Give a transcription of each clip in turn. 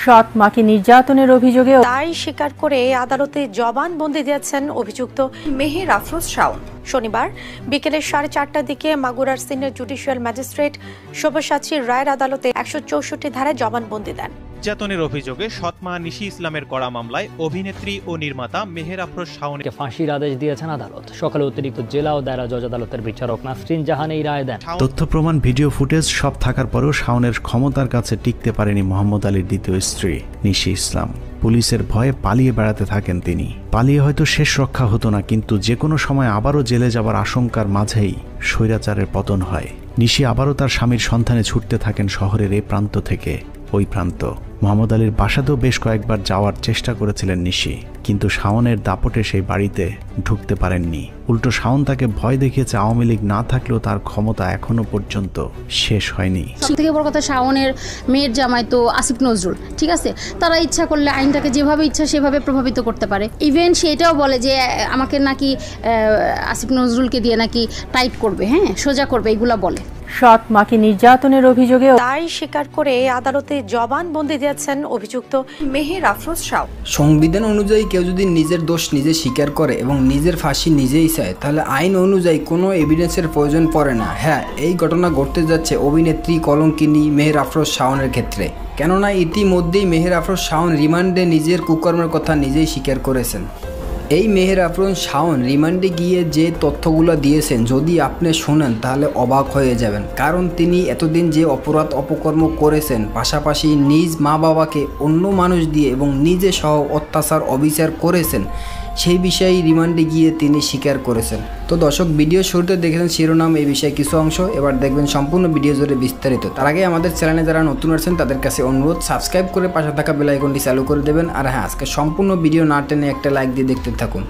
সৎ মাকে নির্যাতনের অভিযোগে দায় স্বীকার করে আদালতে জবানবন্দি দিয়েছেন অভিযুক্ত মেহের আফরোজ শাওন। শনিবার বিকেলে 4:30টার দিকে মাগুরার সিনিয়র জুডিশিয়াল ম্যাজিস্ট্রেট সব্যসাচীর রায়ের আদালতে 164 ধারায় জবানবন্দি দেন। নির্যাতনের অভিযোগে সৎমা নিশি ইসলামের করা মামলায় অভিনেত্রী ও নির্মাতা মেহের আফরোজ শাওনকে ফাঁসির আদেশ দিয়েছেন আদালত। সকালে অতিরিক্ত জেলা ও দায়রা জজ আদালতের বিচারক নাসরিন জাহান এই রায় দেন। তথ্য প্রমাণ ভিডিও ফুটেজ সব থাকার পরেও শাওনের ক্ষমতার কাছে টিকতে পারেনি মোহাম্মদ আলীর দ্বিতীয় স্ত্রী নিশি ইসলাম। পুলিশের ভয়ে পালিয়ে বেড়াতে থাকেন তিনি। পালিয়ে হয়তো শেষ রক্ষা হতো না, কিন্তু যে কোনো সময় আবারও জেলে যাবার আশঙ্কার মাঝেই স্বৈরাচারের পতন হয়। নিশি আবারও তার স্বামীর সন্ধানে ছুটতে থাকেন শহরের এই প্রান্ত থেকে ওই প্রান্ত। মোহাম্মদ আলীর বাসাতেও বেশ কয়েকবার যাওয়ার চেষ্টা করেছিলেন নিশি, কিন্তু শাওনের দাপটে সেই বাড়িতে ঢুকতে পারেননি। উল্টো শাওন তাকে ভয় দেখিয়েছে আওয়ামী লীগ না থাকলেও তার ক্ষমতা এখনো পর্যন্ত শেষ হয়নি। সবথেকে বড় কথা, শাওনের মেয়ের জামাই তো আসিফ নজরুল, ঠিক আছে, তারা ইচ্ছা করলে আইনটাকে যেভাবে ইচ্ছা সেভাবে প্রভাবিত করতে পারে। ইভেন সেটাও বলে যে আমাকে নাকি আসিফ নজরুলকে দিয়ে নাকি টাইট করবে, হ্যাঁ সোজা করবে, এগুলা বলে। সৎ মাকে নির্যাতনের অভিযোগে দায় স্বীকার করে আদালতে জবানবন্দি দিয়েছেন অভিযুক্ত মেহের আফরোজ শাওন। সংবিধান অনুযায়ী কেউ যদি নিজের দোষ নিজে স্বীকার করে এবং নিজের ফাঁসি নিজেই চায়, তাহলে আইন অনুযায়ী কোনো এভিডেন্সের প্রয়োজন পড়ে না। হ্যাঁ, এই ঘটনা ঘটতে যাচ্ছে অভিনেত্রী কলঙ্কিনী মেহের আফরোজ শাওনের ক্ষেত্রে। কেননা ইতিমধ্যেই মেহের আফরোজ শাওন রিমান্ডে নিজের কুকর্মের কথা নিজেই স্বীকার করেছেন। এই মেহের আফরোজ শাওন রিমান্ডে গিয়ে যে তথ্যগুলো দিয়েছেন, যদি আপনি শোনেন তাহলে অবাক হয়ে যাবেন। কারণ তিনি এতদিন যে অপরাধ অপকর্ম করেছেন, পাশাপাশি নিজ মা বাবাকে অন্য মানুষ দিয়ে এবং নিজে সহ অত্যাচার অবিচার করেছেন, সেই বিষয়ে রিমান্ডে গিয়ে তিনি স্বীকার করেছেন। তো দর্শক, ভিডিও শুরুতে দেখেছেন শিরোনাম, এই বিষয়ে কিছু অংশ, এবার দেখবেন সম্পূর্ণ ভিডিও জুড়ে বিস্তারিত। তার আগে আমাদের চ্যানেলে যারা নতুন আছেন তাদের কাছে অনুরোধ, সাবস্ক্রাইব করে পাশে থাকা বেল আইকনটি চালু করে দেবেন। আর হ্যাঁ, আজকে সম্পূর্ণ ভিডিও না টেনে একটা লাইক দিয়ে দেখতে থাকুন।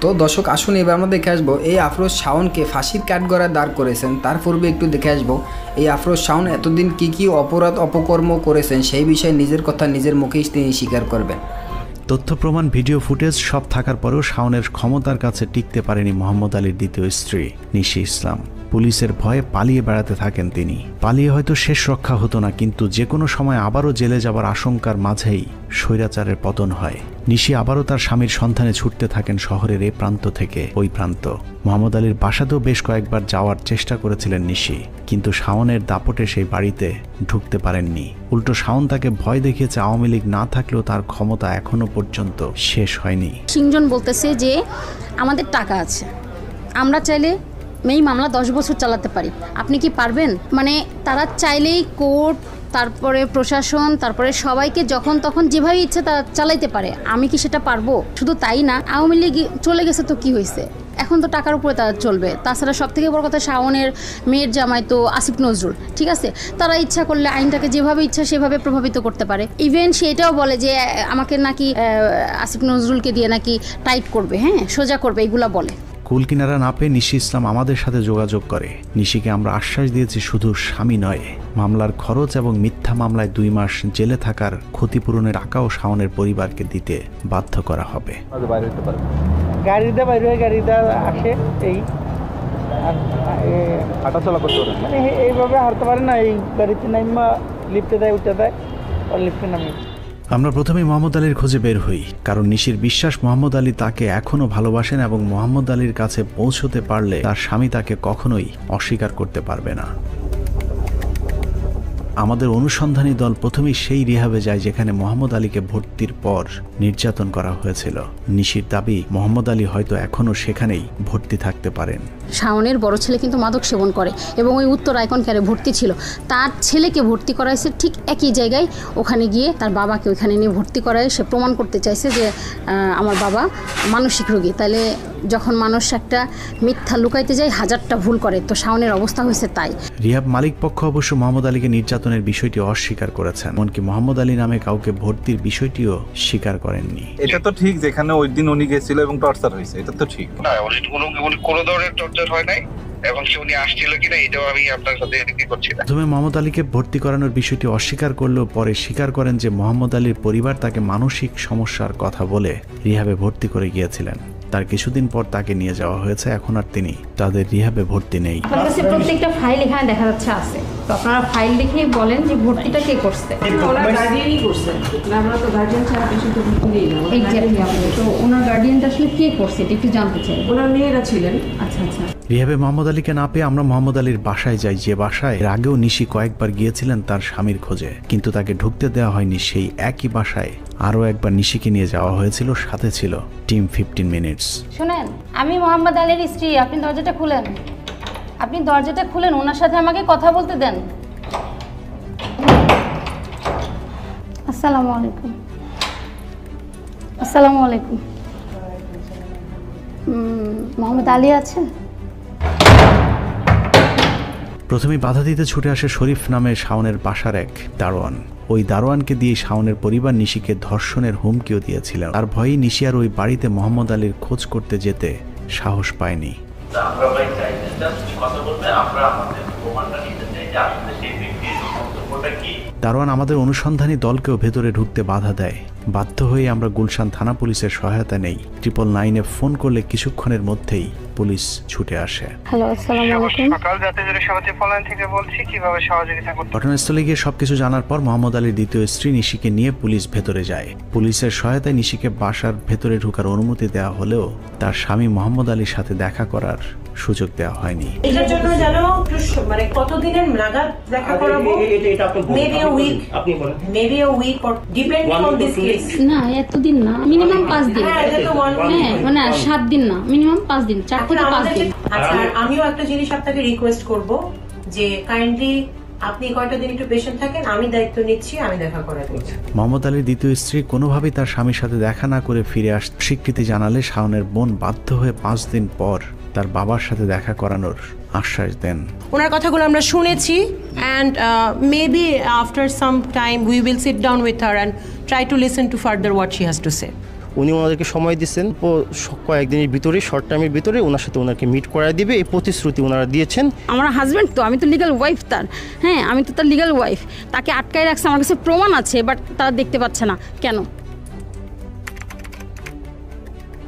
তো দর্শক, আসুন এবার আমরা দেখে আসবো এই আফরোজ শাওনকে ফাঁসির কাঠগড়ায় দাঁড় করেছেন। তার পূর্বে একটু দেখে আসবো এই আফরোজ শাওন এতদিন কি অপরাধ অপকর্ম করেছেন, সেই বিষয়ে নিজের কথা নিজের মুখেই তিনি স্বীকার করবেন। তথ্য প্রমাণ ভিডিও ফুটেজ সব থাকার পরেও শাওনের ক্ষমতার কাছে টিকতে পারেনি মোহাম্মদ আলীর দ্বিতীয় স্ত্রী নিশি ইসলাম। পুলিশের ভয়ে পালিয়ে বেড়াতে থাকেন তিনি। পালিয়ে হয়তো শেষ রক্ষা হতো না, কিন্তু যে কোনো সময় আবারও জেলে যাবার আশঙ্কার মাঝেই স্বৈরাচারের পতন হয়। নিশি আবারও তার স্বামীর সন্ধানে ছুটতে থাকেন শহরের এই প্রান্ত থেকে ওই প্রান্ত। মোহাম্মদ আলীর বাসাতেও বেশ কয়েকবার যাওয়ার চেষ্টা করেছিলেন নিশি, কিন্তু শাওনের দাপটে সেই বাড়িতে ঢুকতে পারেননি। উল্টো শাওন তাকে ভয় দেখিয়েছে আওয়ামী লীগ না থাকলেও তার ক্ষমতা এখনো পর্যন্ত শেষ হয়নি। সিংজন বলতেছে যে আমাদের টাকা আছে, আমরা চাইলে এই মামলা 10 বছর চালাতে পারি, আপনি কি পারবেন? মানে তারা চাইলেই কোর্ট, তারপরে প্রশাসন, তারপরে সবাইকে যখন তখন যেভাবে ইচ্ছে তারা চালাইতে পারে। আমি কি সেটা পারবো? শুধু তাই না, আওয়ামী লীগ চলে গেছে তো কি হয়েছে, এখন তো টাকার উপরে তারা চলবে। তাছাড়া সবথেকে বড় কথা, শাওনের মেয়ের জামাই তো আসিফ নজরুল, ঠিক আছে, তারা ইচ্ছা করলে আইনটাকে যেভাবে ইচ্ছা সেভাবে প্রভাবিত করতে পারে। ইভেন সেটাও বলে যে আমাকে নাকি আসিফ নজরুলকে দিয়ে নাকি টাইট করবে, হ্যাঁ সোজা করবে, এগুলা বলে। কুল কিনারা না পেয়ে নিশি ইসলাম আমাদের সাথে যোগাযোগ করে। নিশিকে আমরা আশ্বাস দিয়েছি শুধু স্বামী নয়, মামলার খরচ এবং মিথ্যা মামলায় 2 মাস জেলে থাকার ক্ষতিপূরণের টাকাও শাওনের পরিবারকে দিতে বাধ্য করা হবে। গাড়িতে বাইরে হয়ে গাড়িতে আসে, এই হাঁটাচলা করতে পারে, মানে এইভাবে হাঁটতে পারে না। এই গাড়িতে নাইমা লিফটে দেয়, উঠে দেয়, আর লিফটে নামি। আমরা প্রথমে মোহাম্মদ আলীর খোঁজে বের হই, কারণ নিশির বিশ্বাস মোহাম্মদ আলী তাকে এখনো ভালোবাসেন এবং মোহাম্মদ আলীর কাছে পৌঁছতে পারলে তার স্বামী তাকে কখনোই অস্বীকার করতে পারবে না। আমাদের অনুসন্ধানী দল প্রথমেই সেই রিহাবে যায় যেখানে মোহাম্মদ আলীকে ভর্তির পর নির্যাতন করা হয়েছিল। নিশির দাবি মোহাম্মদ আলী হয়তো এখনো সেখানেই ভর্তি থাকতে পারেন। শাওনের বড় ছেলে কিন্তু মাদক সেবন করে এবং ওই উত্তর আইকন কেয়ারে ভর্তি ছিল। তার ছেলেকে ভর্তি করাইছে ঠিক একই জায়গায়, ওখানে গিয়ে তার বাবাকে ওইখানে নিয়ে ভর্তি করায়। সে প্রমাণ করতে চাইছে যে আমার বাবা মানসিক রোগী। তাহলে যখন মানুষ একটা মিথ্যা লুকাইতে যায়, 1000টা ভুল করে, তো শাওনের অবস্থা হয়েছে তাই। রিহাব মালিক পক্ষ অবশ্য মোহাম্মদ আলীকে নির্যাতনের বিষয়টি অস্বীকার করেছেন, এমনকি মোহাম্মদ আলী নামে কাউকে ভর্তির বিষয়টিও স্বীকার করেননি। এটা তো ঠিক, যেখানে ওই দিন উনি গেছিল এবং টর্চার হয়েছে, এটা তো ঠিক না। কোনো ধরনের টর্চার হয় নাই এবং উনি আসছিল কিনা এটাও আমি আপনার সাথে কি করছি না। প্রথমে মোহাম্মদ আলীকে ভর্তি করানোর বিষয়টি অস্বীকার করলেও পরে স্বীকার করেন যে মোহাম্মদ আলীর পরিবার তাকে মানসিক সমস্যার কথা বলে রিহাবে ভর্তি করে গিয়েছিলেন। তার কিছুদিন পর তাকে নিয়ে যাওয়া হয়েছে, এখন আর তিনি তাদের রিহাবে ভর্তি নেই। প্রত্যেকটা ফাইল এখানে দেখা যাচ্ছে আছে। তো আপনারা ফাইল দেখে বলেন যে ভর্তিটা কে করছে। ওনার গার্ডিয়ানই করছে, আমরা তো গার্ডিয়ান ছাড়া পেশেন্টকে ভর্তি দিই না। এক্স্যাক্টলি আপনি তো ওনার গার্ডিয়ানটা আসলে কে করছে এটা একটু জানতে চাই। ওনার মেয়েরা ছিলেন। আচ্ছা আচ্ছা। রিহাবে মোহাম্মদ আলীকে না পেয়ে আমরা মোহাম্মদ আলীর বাসায় যাই, যে বাসায় এর আগেও নিশি কয়েকবার গিয়েছিলেন তার স্বামীর খোঁজে, কিন্তু তাকে ঢুকতে দেওয়া হয়নি। সেই একই বাসায় আরও একবার নিশিকে নিয়ে যাওয়া হয়েছিল, সাথে ছিল টিম 15 মিনিটস। শুনেন, আমি মোহাম্মদ আলীর স্ত্রী, আপনি দরজাটা খুলেন, আপনি দরজাটা খুলেন, ওনার সাথে আমাকে কথা বলতে দেন। আসসালামু আলাইকুম। আসসালামু আলাইকুম। মোহাম্মদ আলী আছেন? প্রথমেই বাধা দিতে ছুটে আসে শরীফ নামে শাওনের বাসার এক দারোয়ান। ওই দারোয়ানকে দিয়ে শাওনের পরিবার নিশিকে ধর্ষণের হুমকিও দিয়েছিল। তার ভয়েই নিশি আর ওই বাড়িতে মোহাম্মদ আলীর খোঁজ করতে যেতে সাহস পায়নি। দারোয়ান আমাদের অনুসন্ধানী দলকেও ভেতরে ঢুকতে বাধা দেয়। বাধ্য হয়ে আমরা গুলশান থানা পুলিশের সহায়তা নেই। 999-এ ফোন করলে কিছুক্ষণের মধ্যেই পুলিশ ছুটে আসে। হ্যালো, আসসালামু আলাইকুম। সকাল যাত্রীদের সমিতি ফলান থেকে বলছি, কিভাবে সহযোগিতা করতে। ঘটনাস্থলে গিয়ে সবকিছু জানার পর মোহাম্মদ আলীর দ্বিতীয় স্ত্রী নিশিকে নিয়ে পুলিশ ভেতরে যায়। পুলিশের সহায়তায় নিশিকে বাসার ভেতরে ঢোকার অনুমতি দেওয়া হলেও তার স্বামী মোহাম্মদ আলীর সাথে দেখা করার সুযোগ দেওয়া হয়নি। এটার জন্য জানো মানে কতদিনের নাগাদ দেখা করাবো? মেবি আ উইক, আপনি বলেন। Maybe a week or depending on this case. না, এতদিন না, মিনিমাম 5 দিন। হ্যাঁ, মানে 7 দিন না, মিনিমাম 5 দিন, 4 থেকে 5 দিন। আচ্ছা, আমিও একটা জিনিস আপনাকে রিকোয়েস্ট করব যে কাইন্ডলি আপনি কয়টা দিন একটু পেশেন্ট থাকেন, আমি দায়িত্ব নিচ্ছি, আমি দেখা করে দিচ্ছি। মোহাম্মদ আলীর দ্বিতীয় স্ত্রী কোনোভাবেই তার স্বামীর সাথে দেখা না করে ফিরে আসতে স্বীকৃতি জানালে শাওনের বোন বাধ্য হয়ে 5 দিন পর তার বাবার সাথে দেখা করানোর আশ্বাস দেন। ওনার কথাগুলো আমরা শুনেছি and maybe after some time we will sit down with her and try to listen to further what she has to say. উনি ওনাদেরকে সময় দিচ্ছেন, কয়েকদিনের ভিতরে, শর্ট টাইমের ভিতরে ওনার সাথে ওনাকে মিট করায় দিবে, এই প্রতিশ্রুতি ওনারা দিয়েছেন। আমার হাজব্যান্ড তো, আমি তো লিগ্যাল ওয়াইফ তার। হ্যাঁ, আমি তো তার লিগ্যাল ওয়াইফ। তাকে আটকায় রাখছে, আমার কাছে প্রমাণ আছে, বাট তারা দেখতে পাচ্ছে না কেন?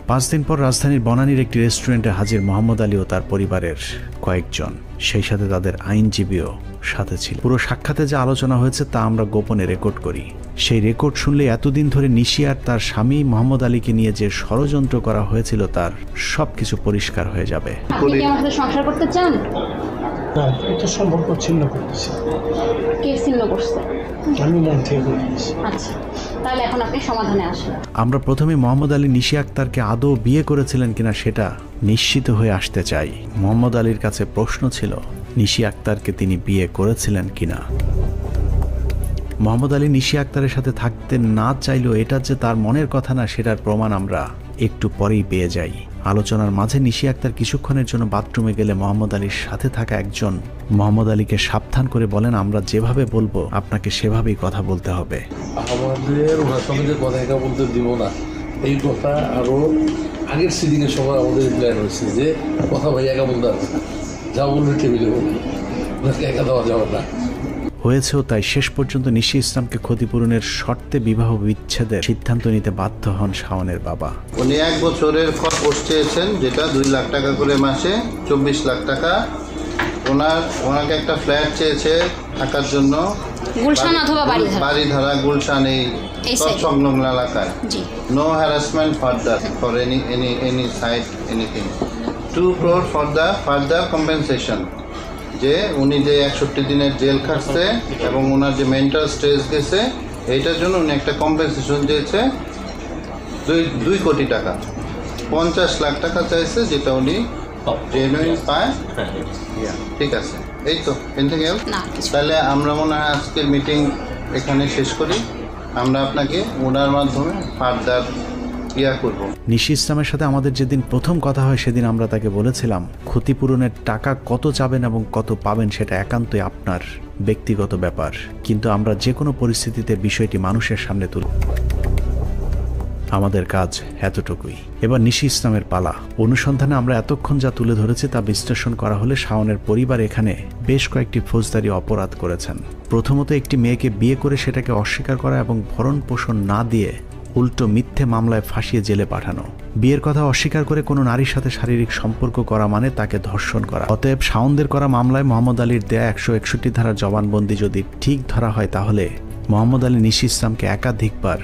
5 দিন পর রাজধানীর বনানীর একটি রেস্টুরেন্টে হাজির মোহাম্মদ আলী ও তার পরিবারের কয়েকজন, সেই সাথে তাদের আইনজীবীও সাথে ছিল। পুরো সাক্ষাতে যা আলোচনা হয়েছে তা আমরা গোপনে রেকর্ড করি। সেই রেকর্ড শুনলে এতদিন ধরে নিশি আর তার স্বামী মোহাম্মদ আলীকে নিয়ে যে ষড়যন্ত্র করা হয়েছিল তার সবকিছু পরিষ্কার হয়ে যাবে। আপনি কি আমার সাথে সংসার করতে চান? না, এটা সম্পর্ক ছিন্ন করতেছি। কে ছিন্ন করছে? আমি মন থেকে বলতেছি। আচ্ছা, তাহলে এখন আপনি সমাধানে আসেন। আমরা প্রথমে মোহাম্মদ আলী নিশি আক্তারকে আদৌ বিয়ে করেছিলেন কিনা সেটা নিশ্চিত হয়ে আসতে চাই। মোহাম্মদ আলীর কাছে প্রশ্ন ছিল নিশি আক্তারকে তিনি বিয়ে করেছিলেন কিনা। মোহাম্মদ আলী নিশি আক্তারের সাথে থাকতে না চাইলেও এটা যে তার মনের কথা না সেটার প্রমাণ আমরা একটু পরেই পেয়ে যাই। আলোচনার মাঝে নিশি আক্তার কিছুক্ষণের জন্য বাথরুমে গেলে মোহাম্মদ আলীর সাথে থাকা একজন মোহাম্মদ আলীকে সাবধান করে বলেন, আমরা যেভাবে বলবো আপনাকে সেভাবেই কথা বলতে হবে। আমাদের ওনার সঙ্গে যে কথা বলতে দিব না, এই কথা আরো আগের সিডিংয়ের সময় আমাদের প্ল্যান হয়েছে যে কথা ভাই একা বলতে হবে, যা বলবে টেবিলে বলবে, ওনাকে একা দেওয়া যাবে না। হয়েছেও তাই। শেষ পর্যন্ত নিশি ইসলামকে ক্ষতিপূরণের শর্তে বিবাহ বিচ্ছেদের সিদ্ধান্ত নিতে বাধ্য হন শাওনের বাবা। উনি 1 বছরের কোর্স চেয়েছেন, যেটা 2 লাখ টাকা করে মাসে, 24 লাখ টাকা। ওনাকে একটা ফ্ল্যাট চেয়েছে থাকার জন্য, গুলশান অথবা বাড়িধারা, গুলশান এই সংলগ্ন এলাকায়। No harassment further for any side anything. 2 crore for the further compensation, যে উনি যে 61 দিনের জেল খাটছে এবং ওনার যে মেন্টাল স্ট্রেস গেছে, এইটার জন্য উনি একটা কম্পেনসেশন চেয়েছে 2 কোটি টাকা। 50 লাখ টাকা চাইছে, যেটা উনি জেনুইন পায়। ঠিক আছে, এই তো। Anything else? তাহলে আমরা মনে হয় আজকের মিটিং এখানে শেষ করি। আমরা আপনাকে ওনার মাধ্যমে ফার্দার করব। নিশি ইসলামের সাথে আমাদের যেদিন প্রথম কথা হয় সেদিন আমরা তাকে বলেছিলাম ক্ষতিপূরণের টাকা কত চাবেন এবং কত পাবেন সেটা একান্তই আপনার ব্যক্তিগত ব্যাপার, কিন্তু আমরা যে কোনো পরিস্থিতিতে বিষয়টি মানুষের সামনে তুলব। আমাদের কাজ এতটুকুই। এবার নিশি ইসলামের পালা। অনুসন্ধানে আমরা এতক্ষণ যা তুলে ধরেছি তা বিশ্লেষণ করা হলে শাওনের পরিবার এখানে বেশ কয়েকটি ফৌজদারি অপরাধ করেছেন। প্রথমত, একটি মেয়েকে বিয়ে করে সেটাকে অস্বীকার করা এবং ভরণ পোষণ না দিয়ে উল্টো মিথ্যে মামলায় ফাঁসিয়ে জেলে পাঠানো। বিয়ের কথা অস্বীকার করে কোনো নারীর সাথে শারীরিক সম্পর্ক করা মানে তাকে ধর্ষণ করা। অতএব শাওনদের করা মামলায় মোহাম্মদ আলীর দেয়া 161 ধারার জবানবন্দি যদি ঠিক ধরা হয়, তাহলে মোহাম্মদ আলী নিশি ইসলামকে একাধিকবার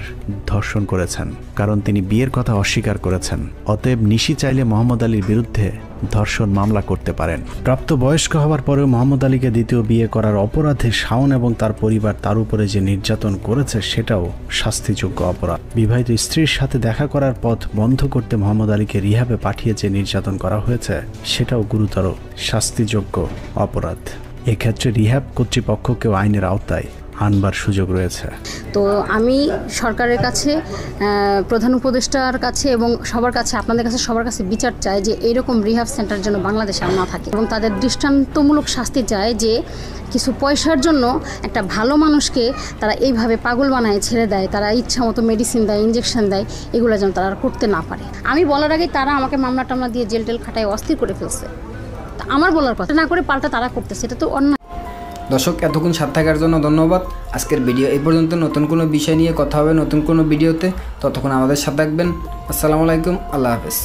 ধর্ষণ করেছেন, কারণ তিনি বিয়ের কথা অস্বীকার করেছেন। অতএব নিশি চাইলে মোহাম্মদ আলীর বিরুদ্ধে ধর্ষণ মামলা করতে পারেন। প্রাপ্তবয়স্ক হওয়ার পরেও মোহাম্মদ আলীকে দ্বিতীয় বিয়ে করার অপরাধে শাওন এবং তার পরিবার তার উপরে যে নির্যাতন করেছে সেটাও শাস্তিযোগ্য অপরাধ। বিবাহিত স্ত্রীর সাথে দেখা করার পথ বন্ধ করতে মোহাম্মদ আলীকে রিহাবে পাঠিয়ে যে নির্যাতন করা হয়েছে সেটাও গুরুতর শাস্তিযোগ্য অপরাধ। এক্ষেত্রে রিহাব কর্তৃপক্ষকেও আইনের আওতায় আনবার সুযোগ রয়েছে। তো আমি সরকারের কাছে, প্রধান উপদেষ্টার কাছে এবং সবার কাছে, আপনাদের কাছে সবার কাছে বিচার চাই যে এইরকম রিহাব সেন্টার যেন বাংলাদেশে আর না থাকে, এবং তাদের দৃষ্টান্তমূলক শাস্তি চায় যে কিছু পয়সার জন্য একটা ভালো মানুষকে তারা এইভাবে পাগল বানায় ছেড়ে দেয়, তারা ইচ্ছা মতো মেডিসিন দেয়, ইঞ্জেকশন দেয়, এগুলো যেন তারা আর করতে না পারে। আমি বলার আগেই তারা আমাকে মামলা টামলা দিয়ে জেল টেল খাটায় অস্থির করে ফেলছে। আমার বলার কথা না করে পাল্টা তারা করতেছে, এটা তো অন্যায়। দর্শক, এতক্ষণ সাথে থাকার জন্য ধন্যবাদ। আজকের ভিডিও এই পর্যন্ত। নতুন কোনো বিষয় নিয়ে কথা হবে নতুন কোনো ভিডিওতে। ততক্ষণ আমাদের সাথে থাকবেন। আসসালামু আলাইকুম, আল্লাহ হাফেজ।